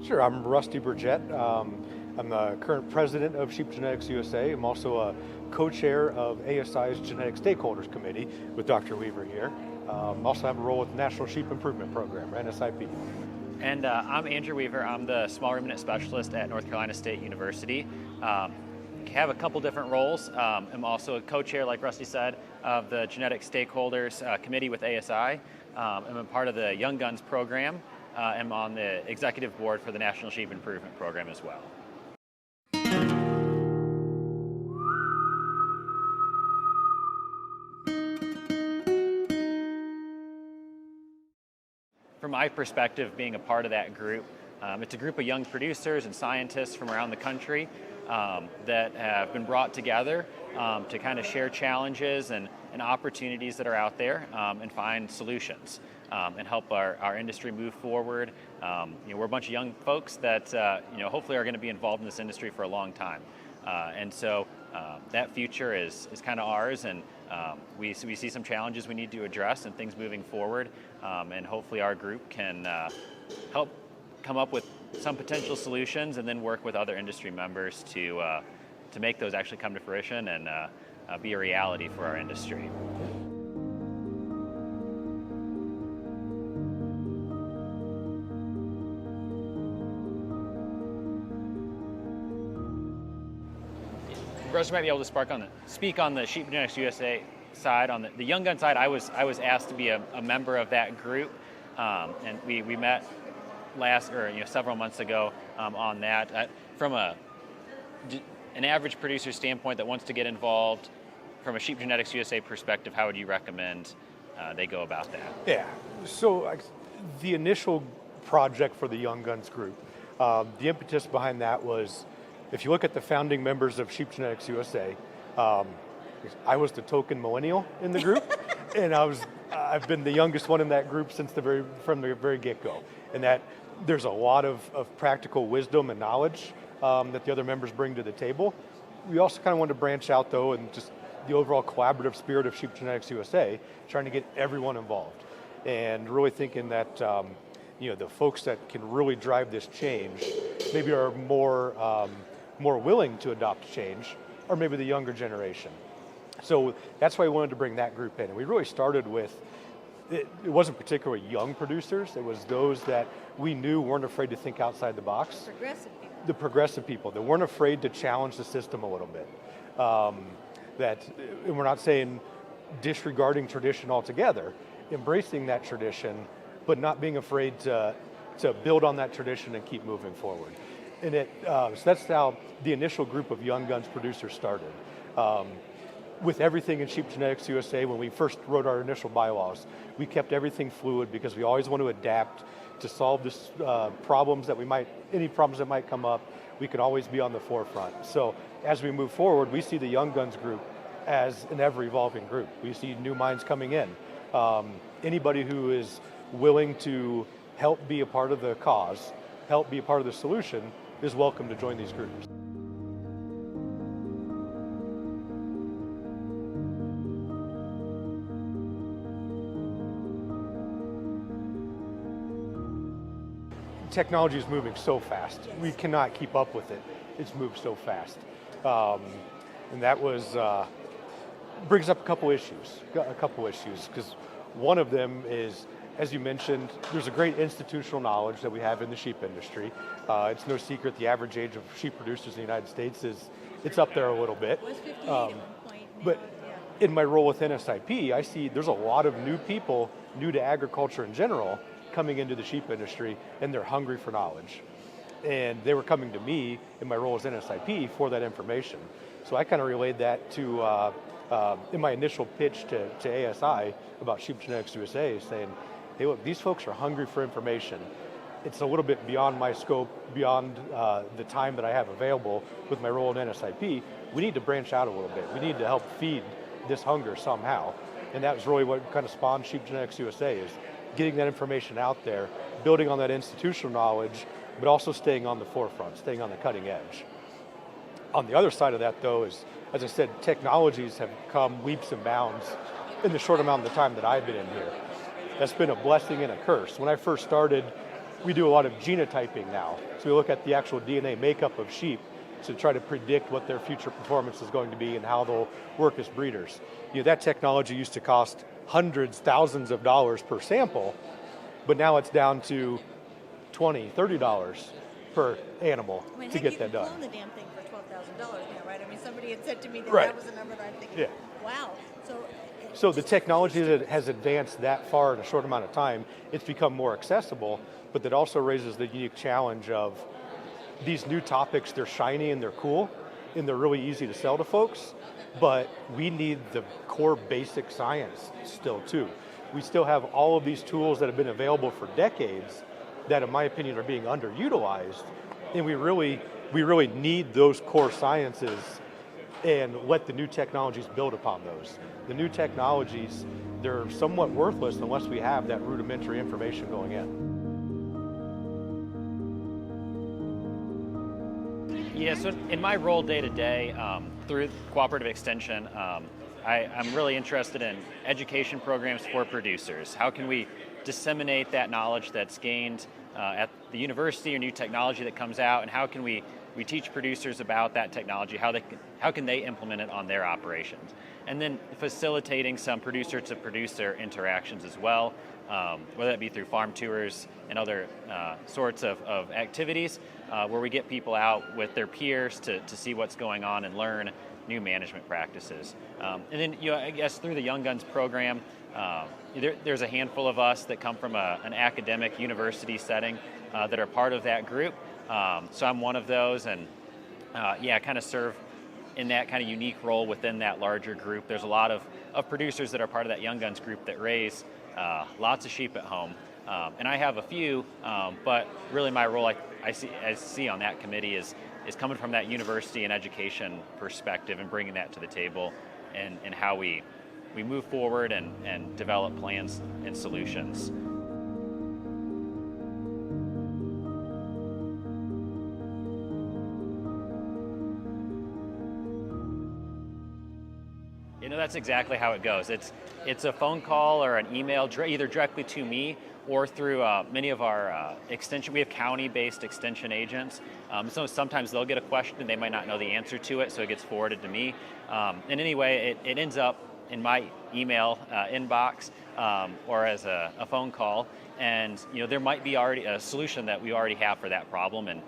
Sure, I'm Rusty Burgett. I'm the current president of Sheep Genetics USA. I'm also a co-chair of ASI's Genetic Stakeholders Committee with Dr. Weaver here. Also have a role with the National Sheep Improvement Program, or NSIP. And I'm Andrew Weaver. I'm the small ruminant specialist at North Carolina State University. Have a couple different roles. I'm also a co-chair, like Rusty said, of the Genetic Stakeholders Committee with ASI. I'm a part of the Young Guns program. I'm on the executive board for the National Sheep Improvement Program as well. From my perspective, being a part of that group, it's a group of young producers and scientists from around the country that have been brought together to kind of share challenges and opportunities that are out there and find solutions and help our industry move forward. We're a bunch of young folks that hopefully are going to be involved in this industry for a long time. And so that future is kind of ours, and we see some challenges we need to address and things moving forward, and hopefully our group can help come up with some potential solutions and then work with other industry members to make those actually come to fruition and be a reality for our industry. Russ might be able to speak on the Sheep Genetics USA side. On the Young Gun side, I was asked to be a member of that group, and we met several months ago on that. From an average producer standpoint that wants to get involved, from a Sheep Genetics USA perspective, how would you recommend they go about that? Yeah, so the initial project for the Young Guns group, the impetus behind that was, if you look at the founding members of Sheep Genetics USA, I was the token millennial in the group, and I've been the youngest one in that group from the very get-go. And that there's a lot of practical wisdom and knowledge that the other members bring to the table. We also kind of wanted to branch out, though, and just the overall collaborative spirit of Sheep Genetics USA, trying to get everyone involved, and really thinking that the folks that can really drive this change maybe are more willing to adopt change, or maybe the younger generation. So that's why we wanted to bring that group in. And we really started with, it wasn't particularly young producers, it was those that we knew weren't afraid to think outside the box. Progressive people. The progressive people that weren't afraid to challenge the system a little bit. And we're not saying disregarding tradition altogether, embracing that tradition, but not being afraid to build on that tradition and keep moving forward. And so that's how the initial group of Young Guns producers started. With everything in Sheep Genetics USA, when we first wrote our initial bylaws, we kept everything fluid because we always want to adapt to solve any problems that might come up. We can always be on the forefront. So as we move forward, we see the Young Guns group as an ever-evolving group. We see new minds coming in. Anybody who is willing to help be a part of the cause, help be a part of the solution, is welcome to join these groups. Technology is moving so fast. Yes. We cannot keep up with it. It's moved so fast. And that brings up a couple issues, because one of them is, as you mentioned, there's a great institutional knowledge that we have in the sheep industry. It's no secret the average age of sheep producers in the United States it's up there a little bit. It was 58 at one point. But in my role with NSIP, I see there's a lot of new people, new to agriculture in general, coming into the sheep industry, and they're hungry for knowledge. And they were coming to me in my role as NSIP for that information. So I kind of relayed that to, in my initial pitch to ASI about Sheep Genetics USA, saying, hey, look, these folks are hungry for information. It's a little bit beyond my scope, beyond the time that I have available with my role in NSIP. We need to branch out a little bit. We need to help feed this hunger somehow. And that was really what kind of spawned Sheep Genetics USA, is getting that information out there, building on that institutional knowledge, but also staying on the forefront, staying on the cutting edge. On the other side of that, though, is, as I said, technologies have come leaps and bounds in the short amount of the time that I've been in here. That's been a blessing and a curse. When I first started, We do a lot of genotyping now. So we look at the actual DNA makeup of sheep to try to predict what their future performance is going to be and how they'll work as breeders. That technology used to cost hundreds, thousands of dollars per sample, but now it's down to $20, $30 per animal to get that done. You can clone the damn thing for $12,000 now, right? I mean, somebody had said to me that Right. that was a number that I'm thinking, Yeah. wow. So the technology that has advanced that far in a short amount of time, it's become more accessible, but that also raises the unique challenge of these new topics. They're shiny and they're cool, and they're really easy to sell to folks, but we need the core basic science still too. We still have all of these tools that have been available for decades that, in my opinion, are being underutilized, and we really need those core sciences and let the new technologies build upon those. The new technologies, they're somewhat worthless unless we have that rudimentary information going in. Yeah, so in my role day to day through cooperative extension, I'm really interested in education programs for producers. How can we disseminate that knowledge that's gained at the university or new technology that comes out, and how can we teach producers about that technology, how can they implement it on their operations? And then facilitating some producer to producer interactions as well, whether that be through farm tours and other sorts of activities where we get people out with their peers to see what's going on and learn new management practices. And then, I guess through the Young Guns program, there's a handful of us that come from an academic university setting that are part of that group. So I'm one of those, and kind of serve in that kind of unique role within that larger group. There's a lot of producers that are part of that Young Guns group that raise lots of sheep at home. And I have a few, but really my role I see on that committee is coming from that university and education perspective and bringing that to the table and how we move forward and develop plans and solutions. That's exactly how it goes. It's a phone call or an email, either directly to me or through many of our extension. We have county-based extension agents. So sometimes they'll get a question and they might not know the answer to it, so it gets forwarded to me. And anyway, it ends up in my email inbox or as a phone call. And there might be already a solution that we already have for that problem. And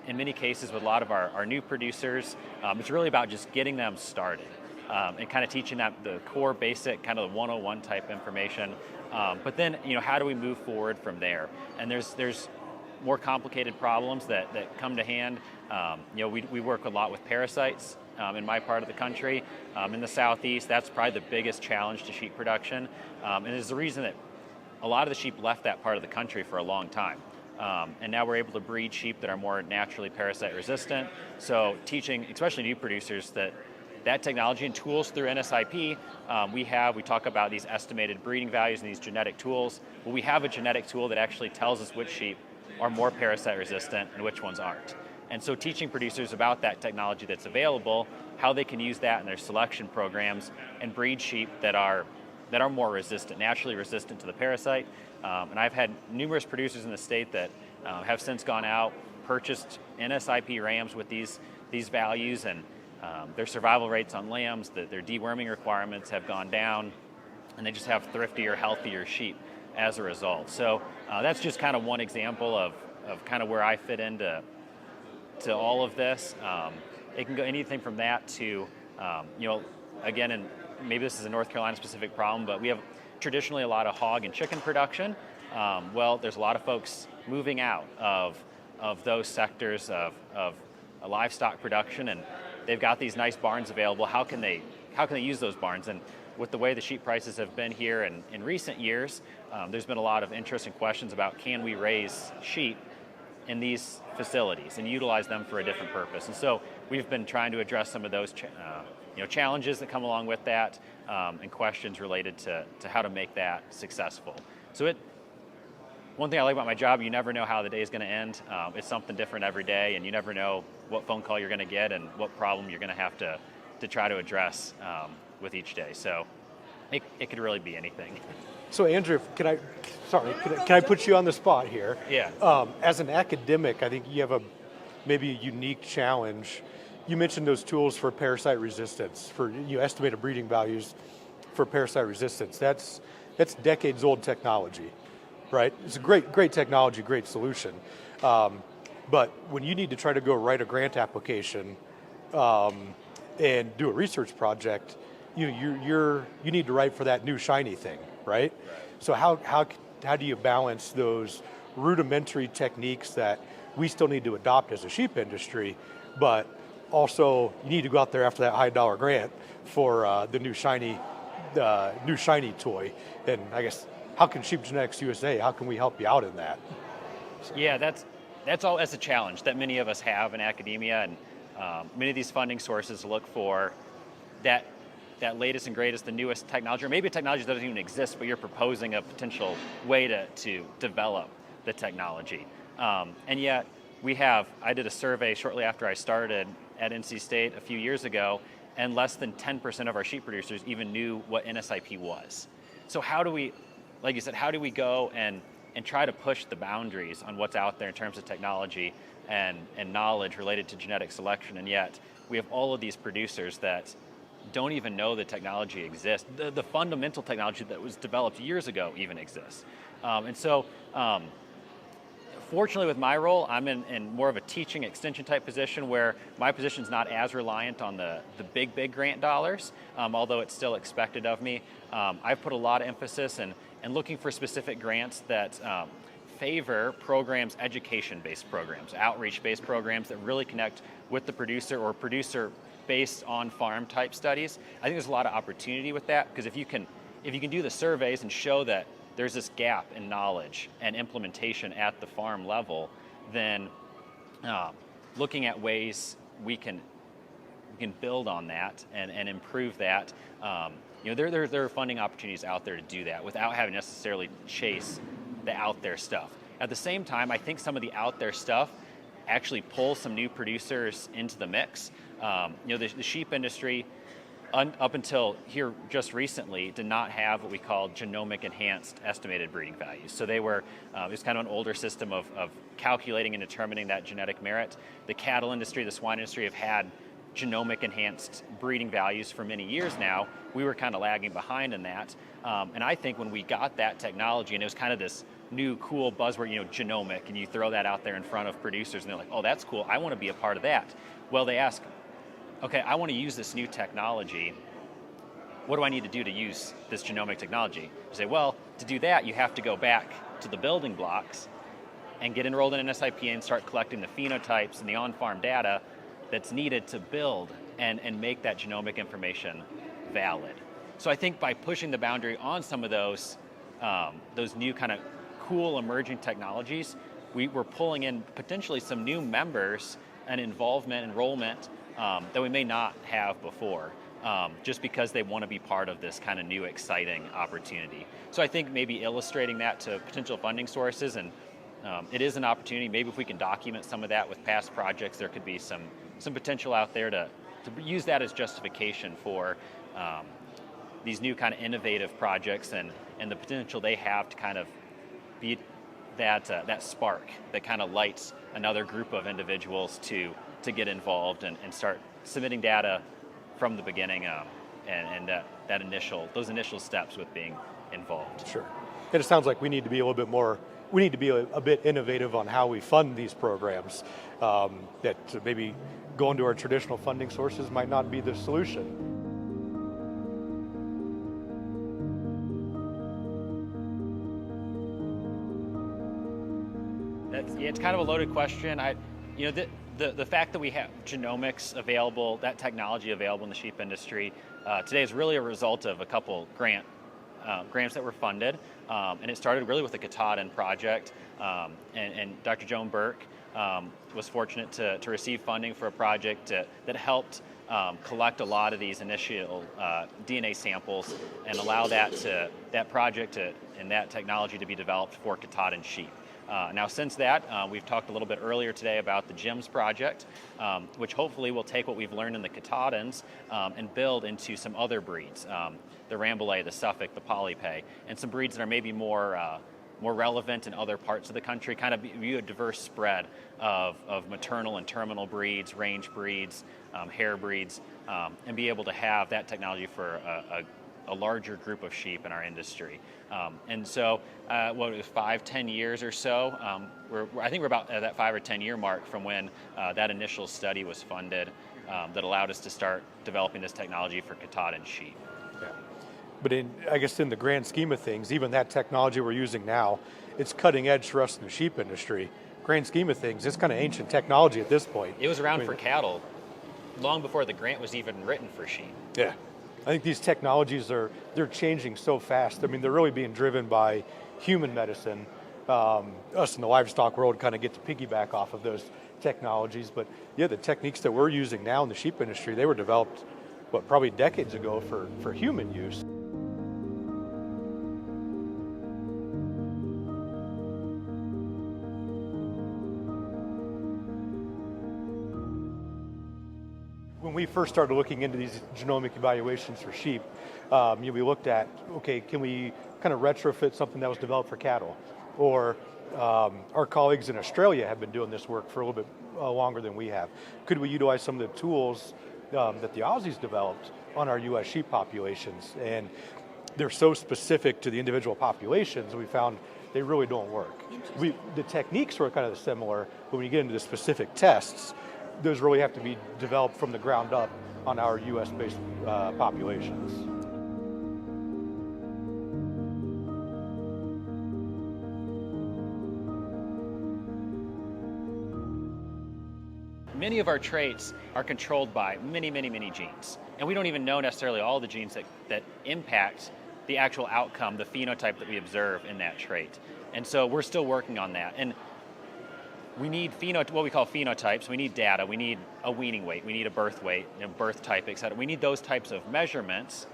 in many cases, with a lot of our new producers, it's really about just getting them started. And kind of teaching that the core basic kind of the 101 type information. But then, how do we move forward from there? And there's more complicated problems that come to hand. We work a lot with parasites in my part of the country. In the southeast, that's probably the biggest challenge to sheep production. And there's the reason that a lot of the sheep left that part of the country for a long time. And now we're able to breed sheep that are more naturally parasite resistant. So teaching, especially new producers, that technology and tools through NSIP, we talk about these estimated breeding values and these genetic tools. Well, we have a genetic tool that actually tells us which sheep are more parasite resistant and which ones aren't. And so teaching producers about that technology that's available, how they can use that in their selection programs and breed sheep that are more resistant, naturally resistant to the parasite. And I've had numerous producers in the state that have since gone out, purchased NSIP rams with these values, and their survival rates on lambs, their deworming requirements have gone down, and they just have thriftier, healthier sheep as a result. So that's just kind of one example of kind of where I fit into all of this. It can go anything from that to, again, and maybe this is a North Carolina specific problem, but we have traditionally a lot of hog and chicken production. Well, there's a lot of folks moving out of those sectors of livestock production, and they've got these nice barns available. How can they use those barns? And with the way the sheep prices have been here in recent years, there's been a lot of interesting questions about, can we raise sheep in these facilities and utilize them for a different purpose? And so we've been trying to address some of those challenges that come along with that, and questions related to how to make that successful. So one thing I like about my job, you never know how the day is going to end. It's something different every day, and you never know what phone call you're going to get and what problem you're going to have to try to address with each day. So it could really be anything. So Andrew, can I put you on the spot here? Yeah. As an academic, I think you have maybe a unique challenge. You mentioned those tools for parasite resistance, for estimated breeding values for parasite resistance. That's decades old technology, right? It's a great technology, great solution. But when you need to try to go write a grant application and do a research project, you need to write for that new shiny thing, right? So how do you balance those rudimentary techniques that we still need to adopt as a sheep industry, but also you need to go out there after that high dollar grant for the new shiny toy? And I guess, how can Sheep Genetics USA, how can we help you out in that? Yeah, that's a challenge that many of us have in academia, and many of these funding sources look for that latest and greatest, the newest technology, or maybe a technology that doesn't even exist, but you're proposing a potential way to develop the technology. And yet, I did a survey shortly after I started at NC State a few years ago, and less than 10% of our sheep producers even knew what NSIP was. So how do we, like you said, how do we go and try to push the boundaries on what's out there in terms of technology and knowledge related to genetic selection, and yet we have all of these producers that don't even know the technology exists. The fundamental technology that was developed years ago even exists. Fortunately, with my role, I'm in more of a teaching extension type position, where my position is not as reliant on the big grant dollars, although it's still expected of me. I've put a lot of emphasis in looking for specific grants that favor programs, education-based programs, outreach-based programs that really connect with the producer, or producer based on farm type studies. I think there's a lot of opportunity with that, because if you can do the surveys and show that there's this gap in knowledge and implementation at the farm level, then looking at ways we can build on that and improve that. There are funding opportunities out there to do that without having to necessarily chase the out there stuff. At the same time, I think some of the out there stuff actually pulls some new producers into the mix. The sheep industry, up until here just recently, did not have what we call genomic enhanced estimated breeding values. So they were, it was kind of an older system of calculating and determining that genetic merit. The cattle industry, the swine industry have had genomic enhanced breeding values for many years now. We were kind of lagging behind in that. And I think when we got that technology, and it was kind of this new cool buzzword, genomic, and you throw that out there in front of producers and they're like, oh, that's cool, I want to be a part of that. Well, they ask, okay, I want to use this new technology. What do I need to do to use this genomic technology? You say, well, to do that, you have to go back to the building blocks and get enrolled in an SIP and start collecting the phenotypes and the on-farm data that's needed to build and make that genomic information valid. So I think by pushing the boundary on some of those new kind of cool emerging technologies, we're pulling in potentially some new members and enrollment that we may not have before, just because they want to be part of this kind of new exciting opportunity. So I think maybe illustrating that to potential funding sources, and it is an opportunity. Maybe if we can document some of that with past projects, there could be some potential out there to use that as justification for these new kind of innovative projects and the potential they have to kind of be that spark that kind of lights another group of individuals to get involved and start submitting data from the beginning, and those initial steps with being involved. Sure. And it sounds like we need to be a little bit more. We need to be a bit innovative on how we fund these programs. That maybe going to our traditional funding sources might not be the solution. It's kind of a loaded question. The fact that we have genomics available, that technology available in the sheep industry today is really a result of a couple grants that were funded, and it started really with the Katahdin project. And Dr. Joan Burke was fortunate to receive funding for a project that helped collect a lot of these initial DNA samples and allow that project and that technology to be developed for Katahdin sheep. Now, since that, we've talked a little bit earlier today about the GEMS project, which hopefully will take what we've learned in the Katahdins and build into some other breeds, the Rambouillet, the Suffolk, the Polypay, and some breeds that are maybe more relevant in other parts of the country, kind of view a diverse spread of maternal and terminal breeds, range breeds, hair breeds, and be able to have that technology for a larger group of sheep in our industry. And so, what it was 5-10 years or so, I think we're about at that 5 or 10 year mark from when that initial study was funded that allowed us to start developing this technology for Katahdin sheep. Yeah. But I guess in the grand scheme of things, even that technology we're using now, it's cutting edge for us in the sheep industry. Grand scheme of things, it's kind of ancient technology at this point. It was around for cattle long before the grant was even written for sheep. Yeah. I think these technologies they're changing so fast. I mean, they're really being driven by human medicine. Us in the livestock world kind of get to piggyback off of those technologies. But yeah, the techniques that we're using now in the sheep industry, they were developed, probably decades ago for human use. When we first started looking into these genomic evaluations for sheep, we looked at, okay, can we kind of retrofit something that was developed for cattle? Or our colleagues in Australia have been doing this work for a little bit longer than we have. Could we utilize some of the tools that the Aussies developed on our U.S. sheep populations? And they're so specific to the individual populations, we found they really don't work. The techniques were kind of similar, but when you get into the specific tests, those really have to be developed from the ground up on our U.S.-based populations. Many of our traits are controlled by many, many, many genes. And we don't even know necessarily all the genes that impact the actual outcome, the phenotype that we observe in that trait. And so we're still working on that. And we need what we call phenotypes. We need data. We need a weaning weight. We need a birth weight, birth type, et cetera. We need those types of measurements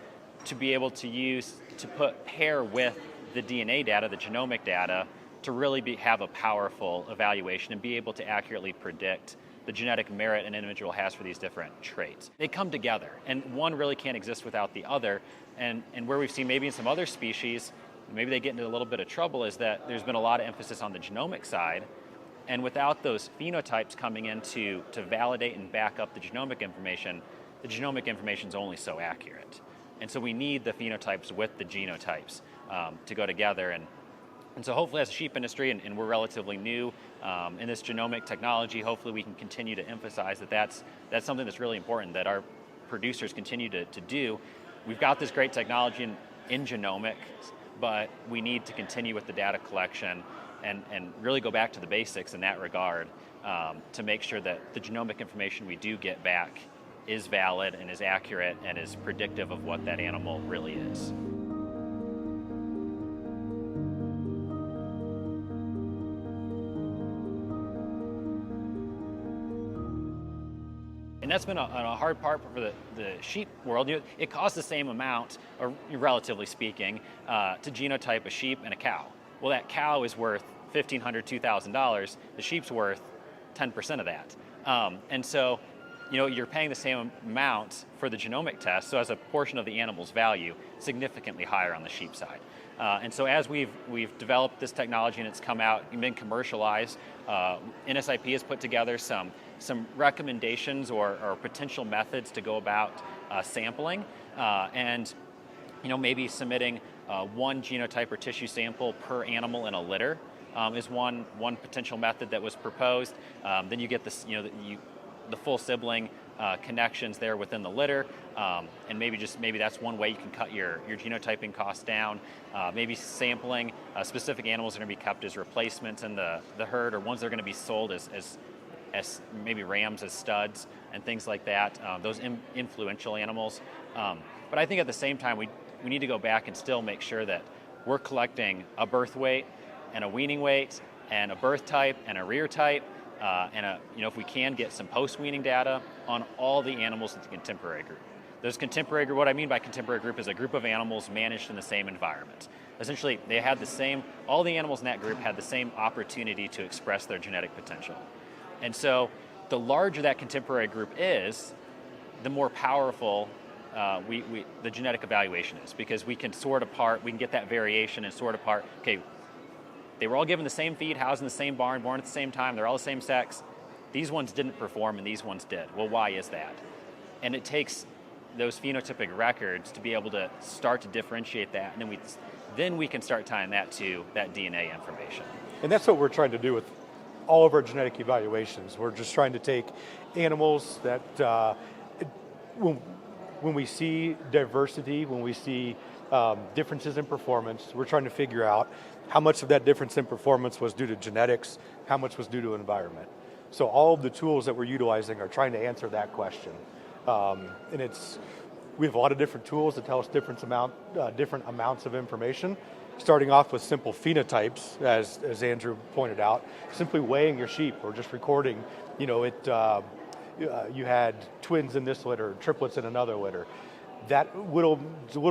to be able to use to pair with the DNA data, the genomic data, to really have a powerful evaluation and be able to accurately predict the genetic merit an individual has for these different traits. They come together, and one really can't exist without the other. And where we've seen maybe in some other species, maybe they get into a little bit of trouble, is that there's been a lot of emphasis on the genomic side. And without those phenotypes coming in to validate and back up the genomic information is only so accurate. And so we need the phenotypes with the genotypes to go together. And so hopefully as a sheep industry, and we're relatively new in this genomic technology, hopefully we can continue to emphasize that's something that's really important that our producers continue to do. We've got this great technology in genomics, but we need to continue with the data collection and really go back to the basics in that regard to make sure that the genomic information we do get back is valid and is accurate and is predictive of what that animal really is. And that's been a hard part for the sheep world. It costs the same amount, or relatively speaking, to genotype a sheep and a cow. Well, that cow is worth $1,500, $2,000. The sheep's worth 10% of that. And so, you're paying the same amount for the genomic test, so as a portion of the animal's value, significantly higher on the sheep side. And so as we've developed this technology and it's come out and been commercialized, NSIP has put together some recommendations or potential methods to go about sampling, and maybe submitting one genotype or tissue sample per animal in a litter is one potential method that was proposed. Then you get this, the full sibling connections there within the litter, and maybe that's one way you can cut your genotyping costs down. Maybe sampling specific animals that are going to be kept as replacements in the herd, or ones that are going to be sold as maybe rams as studs and things like that. Those influential animals. But I think at the same time we need to go back and still make sure that we're collecting a birth weight and a weaning weight and a birth type and a rear type. And if we can get some post-weaning data on all the animals in the contemporary group. Those contemporary group, what I mean by contemporary group is a group of animals managed in the same environment. Essentially, they had the same, all the animals in that group had the same opportunity to express their genetic potential. And so the larger that contemporary group is, the more powerful the genetic evaluation is, because we can sort apart, we can get that variation and sort apart, okay, they were all given the same feed, housed in the same barn, born at the same time, they're all the same sex. These ones didn't perform and these ones did. Well, why is that? And it takes those phenotypic records to be able to start to differentiate that, and then we can start tying that to that DNA information. And that's what we're trying to do with all of our genetic evaluations. We're just trying to take animals that, when we see diversity, when we see differences in performance, we're trying to figure out how much of that difference in performance was due to genetics, how much was due to environment. So all of the tools that we're utilizing are trying to answer that question. And we have a lot of different tools that tell us different amounts of information, starting off with simple phenotypes, as Andrew pointed out, simply weighing your sheep or just recording, you had twins in this litter, triplets in another litter. That little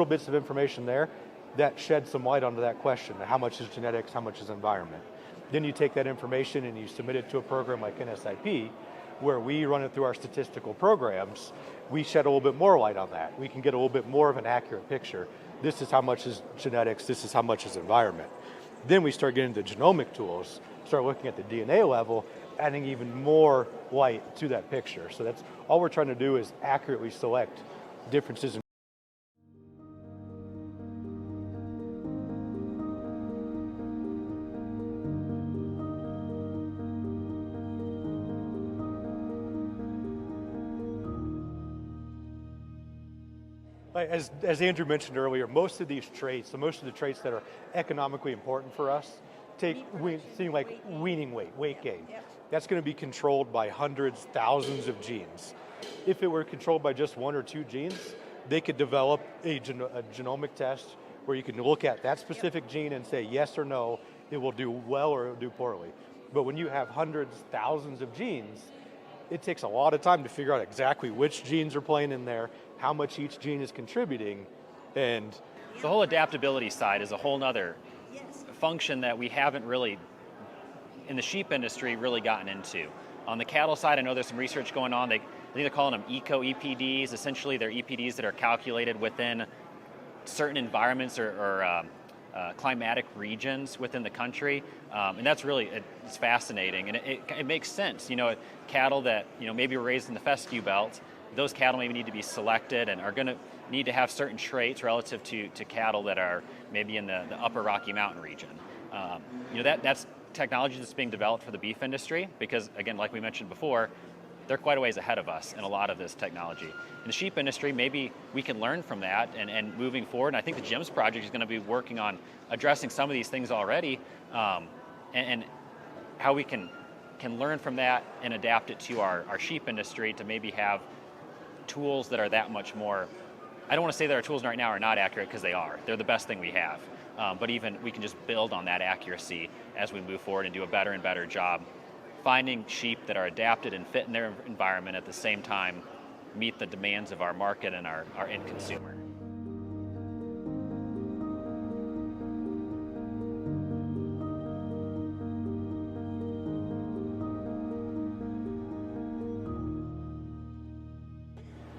bits of information there, that sheds some light onto that question. How much is genetics, how much is environment? Then you take that information and you submit it to a program like NSIP, where we run it through our statistical programs. We shed a little bit more light on that. We can get a little bit more of an accurate picture. This is how much is genetics, this is how much is environment. Then we start getting the genomic tools, start looking at the DNA level, adding even more light to that picture. So that's all we're trying to do, is accurately select differences in As Andrew mentioned earlier, most of these traits, so most of the traits that are economically important for us, things like weaning weight gain. Yep. That's going to be controlled by hundreds, thousands of genes. If it were controlled by just one or two genes, they could develop a genomic test where you can look at that specific gene and say yes or no, it will do well or it will do poorly. But when you have hundreds, thousands of genes, it takes a lot of time to figure out exactly which genes are playing in there, how much each gene is contributing, and the whole adaptability side is a whole nother function that we haven't really, in the sheep industry, really gotten into. On the cattle side, I know there's some research going on. I think they're calling them eco-EPDs. Essentially, they're EPDs that are calculated within certain environments or climatic regions within the country, and that's really, it's fascinating, and it makes sense. Cattle that maybe were raised in the fescue belt, those cattle maybe need to be selected and are going to need to have certain traits relative to cattle that are maybe in the upper Rocky Mountain region. That's technology that's being developed for the beef industry, because again, like we mentioned before, they're quite a ways ahead of us in a lot of this technology. In the sheep industry, maybe we can learn from that and moving forward. And I think the GEMS project is going to be working on addressing some of these things already, and how we can learn from that and adapt it to our sheep industry to maybe have tools that are that much more. I don't want to say that our tools right now are not accurate, because they are. They're the best thing we have. But even we can just build on that accuracy as we move forward and do a better and better job finding sheep that are adapted and fit in their environment, at the same time meet the demands of our market and our end consumer.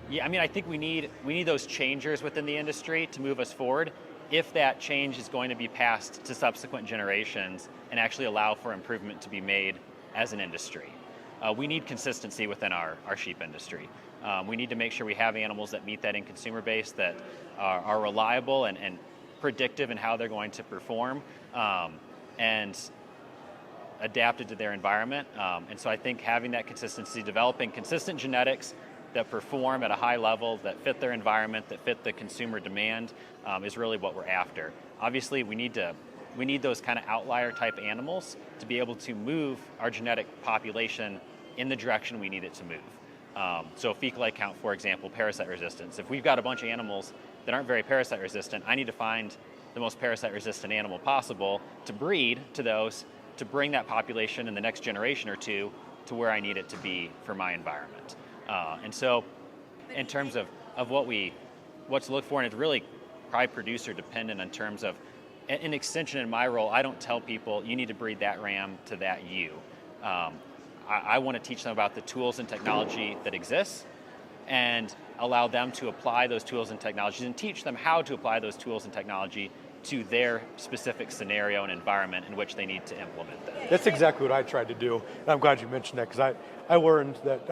Yeah, I think we need those changers within the industry to move us forward, if that change is going to be passed to subsequent generations and actually allow for improvement to be made as an industry. We need consistency within our sheep industry. We need to make sure we have animals that meet that end consumer base, that are reliable and predictive in how they're going to perform, and adapted to their environment. And so I think having that consistency, developing consistent genetics that perform at a high level, that fit their environment, that fit the consumer demand, is really what we're after. Obviously, we need those kind of outlier type animals to be able to move our genetic population in the direction we need it to move. So fecal egg count, for example, parasite resistance. If we've got a bunch of animals that aren't very parasite resistant, I need to find the most parasite resistant animal possible to breed to those, to bring that population in the next generation or two to where I need it to be for my environment. And so in terms of of what to look for, and it's really probably producer dependent in terms of an extension in my role. I don't tell people you need to breed that ram to that ewe. I want to teach them about the tools and technology that exists and allow them to apply those tools and technologies and teach them how to apply those tools and technology to their specific scenario and environment in which they need to implement them. That's exactly what I tried to do. And I'm glad you mentioned that, because I learned that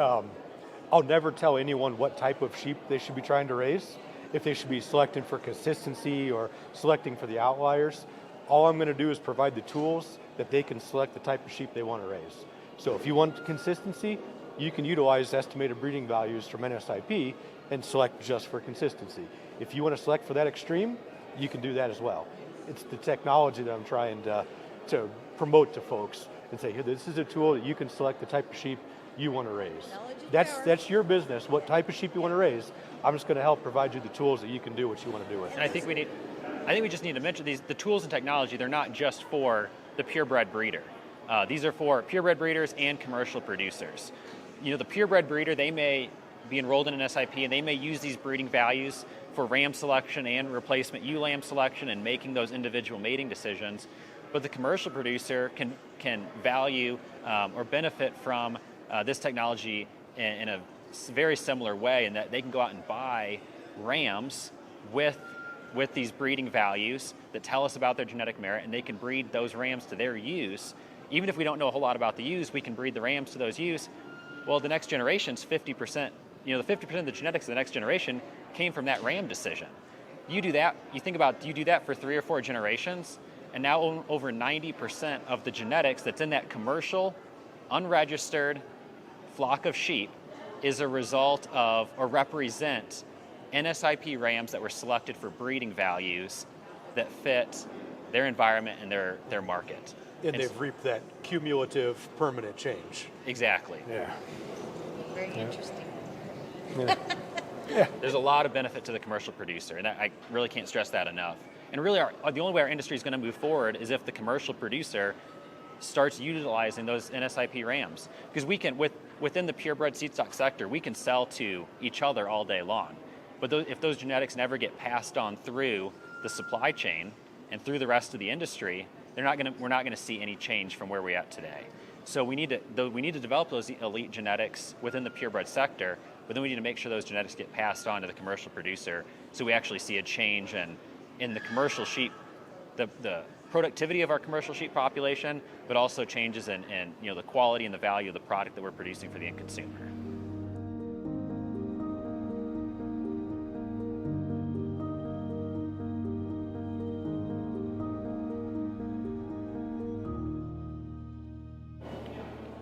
I'll never tell anyone what type of sheep they should be trying to raise, if they should be selecting for consistency or selecting for the outliers. All I'm going to do is provide the tools that they can select the type of sheep they want to raise. So if you want consistency, you can utilize estimated breeding values from NSIP and select just for consistency. If you want to select for that extreme, you can do that as well. It's the technology that I'm trying to promote to folks and say, here, this is a tool that you can select the type of sheep you want to raise. That's your business, what type of sheep you want to raise. I'm just going to help provide you the tools that you can do what you want to do with. And I think we just need to mention the tools and technology. They're not just for the purebred breeder. These are for purebred breeders and commercial producers. The purebred breeder, they may be enrolled in an SIP and they may use these breeding values for ram selection and replacement ewe lamb selection and making those individual mating decisions. But the commercial producer can value or benefit from this technology in a very similar way, in that they can go out and buy rams with these breeding values that tell us about their genetic merit, and they can breed those rams to their ewes. Even if we don't know a whole lot about the ewes, we can breed the rams to those ewes. Well, the next generation's 50%, the 50% of the genetics of the next generation came from that ram decision. You do that, you do that for 3 or 4 generations, and now over 90% of the genetics that's in that commercial, unregistered flock of sheep is a result of or represent NSIP rams that were selected for breeding values that fit their environment and their market. And they've reaped that cumulative permanent change. Exactly. Yeah. Very interesting. Yeah. There's a lot of benefit to the commercial producer, and I really can't stress that enough. And really, the only way our industry is going to move forward is if the commercial producer starts utilizing those NSIP rams. Because we can, within the purebred seed stock sector, we can sell to each other all day long. But if those genetics never get passed on through the supply chain and through the rest of the industry, we're not going to see any change from where we're at today. So we need to develop those elite genetics within the purebred sector, but then we need to make sure those genetics get passed on to the commercial producer, so we actually see a change in the commercial sheep, the productivity of our commercial sheep population, but also changes in the quality and the value of the product that we're producing for the end consumer.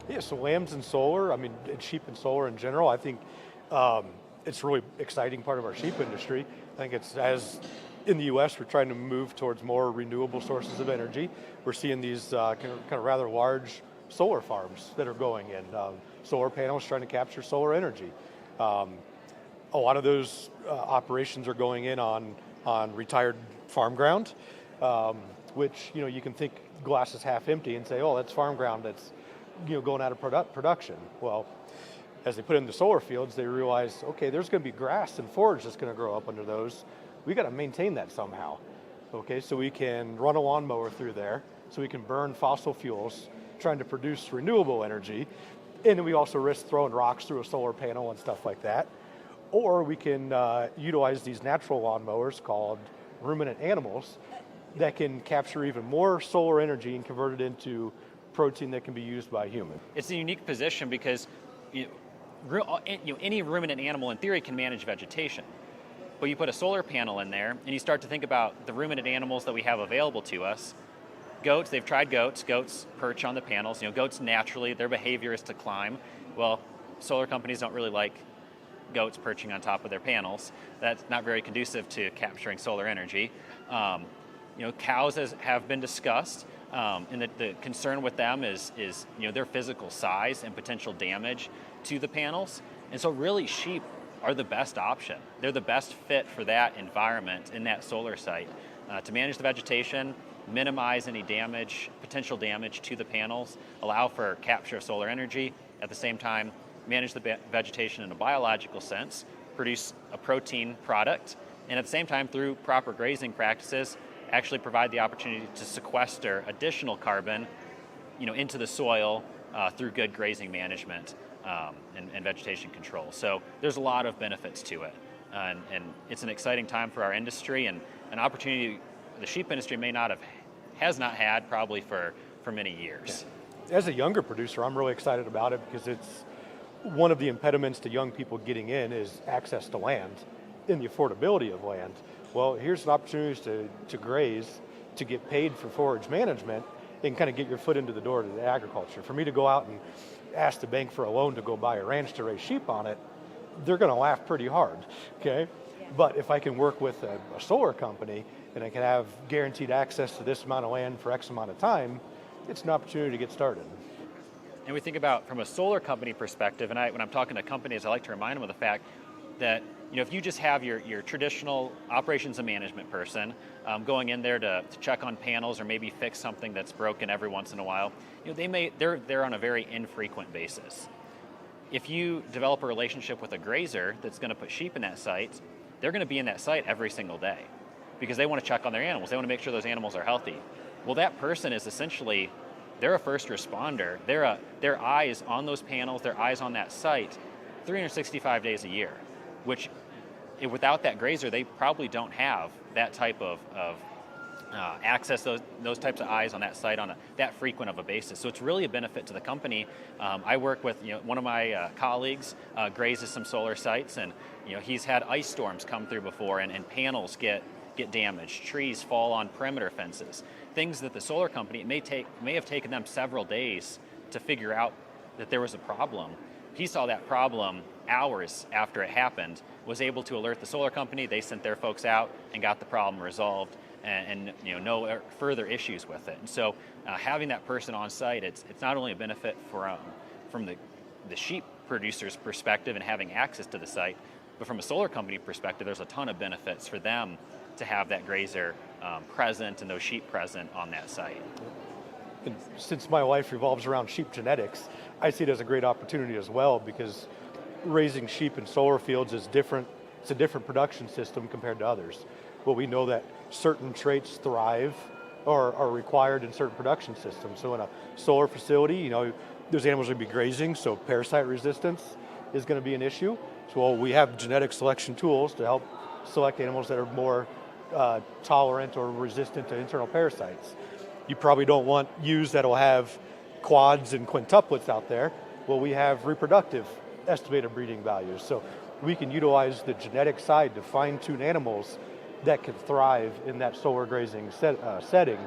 Yeah, so lambs and solar, and sheep and solar in general, I think it's a really exciting part of our sheep industry. I think it's, as in the U.S., we're trying to move towards more renewable sources of energy. We're seeing these kind of rather large solar farms that are going in, solar panels trying to capture solar energy. A lot of those operations are going in on retired farm ground, which you can think glass is half empty and say, oh, that's farm ground that's going out of production. Well, as they put in the solar fields, they realize, okay, there's going to be grass and forage that's going to grow up under those. We got to maintain that somehow. Okay, so we can run a lawnmower through there, so we can burn fossil fuels, trying to produce renewable energy, and then we also risk throwing rocks through a solar panel and stuff like that. Or we can utilize these natural lawnmowers called ruminant animals that can capture even more solar energy and convert it into protein that can be used by humans. It's a unique position because any ruminant animal in theory can manage vegetation. But you put a solar panel in there and you start to think about the ruminant animals that we have available to us. Goats, they've tried goats. Goats perch on the panels. Goats naturally, their behavior is to climb. Well, solar companies don't really like goats perching on top of their panels. That's not very conducive to capturing solar energy. Cows have been discussed. And the concern with them is their physical size and potential damage to the panels. And so really sheep are the best option. They're the best fit for that environment in that solar site to manage the vegetation, minimize any potential damage to the panels, allow for capture of solar energy, at the same time manage the vegetation in a biological sense, produce a protein product, and at the same time, through proper grazing practices, actually provide the opportunity to sequester additional carbon, into the soil through good grazing management and vegetation control. So there's a lot of benefits to it, and it's an exciting time for our industry and an opportunity the sheep industry has not had probably for many years. As a younger producer, I'm really excited about it because it's one of the impediments to young people getting in is access to land and the affordability of land. Well, here's an opportunity to graze, to get paid for forage management, and kind of get your foot into the door to the agriculture. For me to go out and ask the bank for a loan to go buy a ranch to raise sheep on it, they're going to laugh pretty hard, okay? Yeah. But if I can work with a solar company and I can have guaranteed access to this amount of land for X amount of time, it's an opportunity to get started. And we think about from a solar company perspective, and when I'm talking to companies, I like to remind them of the fact that if you just have your traditional operations and management person going in there to check on panels or maybe fix something that's broken every once in a while, they're on a very infrequent basis. If you develop a relationship with a grazer that's going to put sheep in that site, they're going to be in that site every single day because they want to check on their animals. They want to make sure those animals are healthy. Well, that person is essentially, they're a first responder. Their eyes on those panels, their eyes on that site, 365 days a year, which without that grazer, they probably don't have that type of access, those types of eyes on that site on that frequent of a basis. So it's really a benefit to the company. I work with one of my colleagues grazes some solar sites, and he's had ice storms come through before, and panels get damaged, trees fall on perimeter fences, things that the solar company may have taken them several days to figure out that there was a problem. He saw that problem hours after it happened, was able to alert the solar company. They sent their folks out and got the problem resolved, and no further issues with it. And so having that person on site, it's not only a benefit from the sheep producer's perspective and having access to the site, but from a solar company perspective, there's a ton of benefits for them to have that grazer present and those sheep present on that site. And since my life revolves around sheep genetics, I see it as a great opportunity as well because raising sheep in solar fields is different. It's a different production system compared to others. Well, we know that certain traits thrive or are required in certain production systems. So in a solar facility, those animals are going to be grazing, so parasite resistance is going to be an issue. So we have genetic selection tools to help select animals that are more tolerant or resistant to internal parasites. You probably don't want ewes that'll have quads and quintuplets out there. Well, we have reproductive estimated breeding values. So we can utilize the genetic side to fine-tune animals that can thrive in that solar grazing setting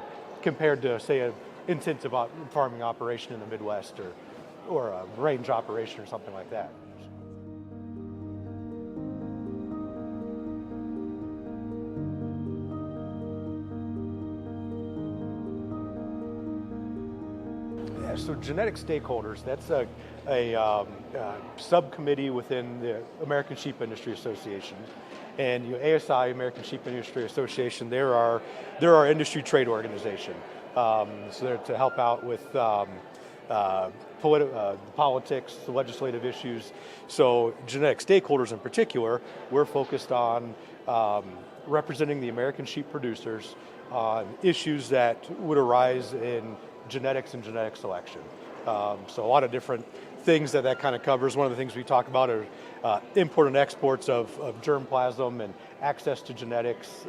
compared to, say, an intensive farming operation in the Midwest or a range operation or something like that. So genetic stakeholders, that's a subcommittee within the American Sheep Industry Association. And ASI, American Sheep Industry Association, they're our industry trade organization. So they're to help out with politics, the legislative issues. So genetic stakeholders in particular, we're focused on representing the American sheep producers on issues that would arise in genetics and genetic selection. So a lot of different things that kind of covers. One of the things we talk about are import and exports of germplasm and access to genetics,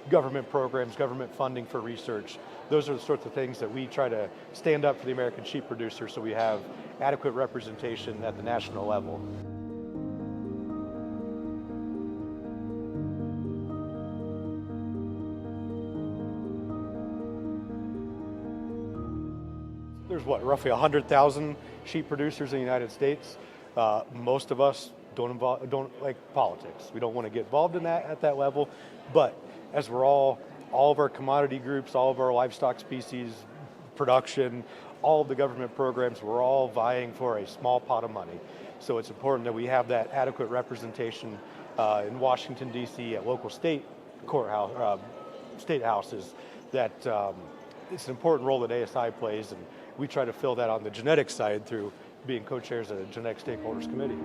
government programs, government funding for research. Those are the sorts of things that we try to stand up for the American sheep producer so we have adequate representation at the national level. There's roughly 100,000 sheep producers in the United States. Most of us don't like politics. We don't want to get involved in that at that level. But as we're all of our commodity groups, all of our livestock species, production, all of the government programs, we're all vying for a small pot of money. So it's important that we have that adequate representation in Washington, D.C., at local state courthouse, state houses. That it's an important role that ASI plays, and we try to fill that on the genetic side through being co-chairs of the Genetic Stakeholders Committee.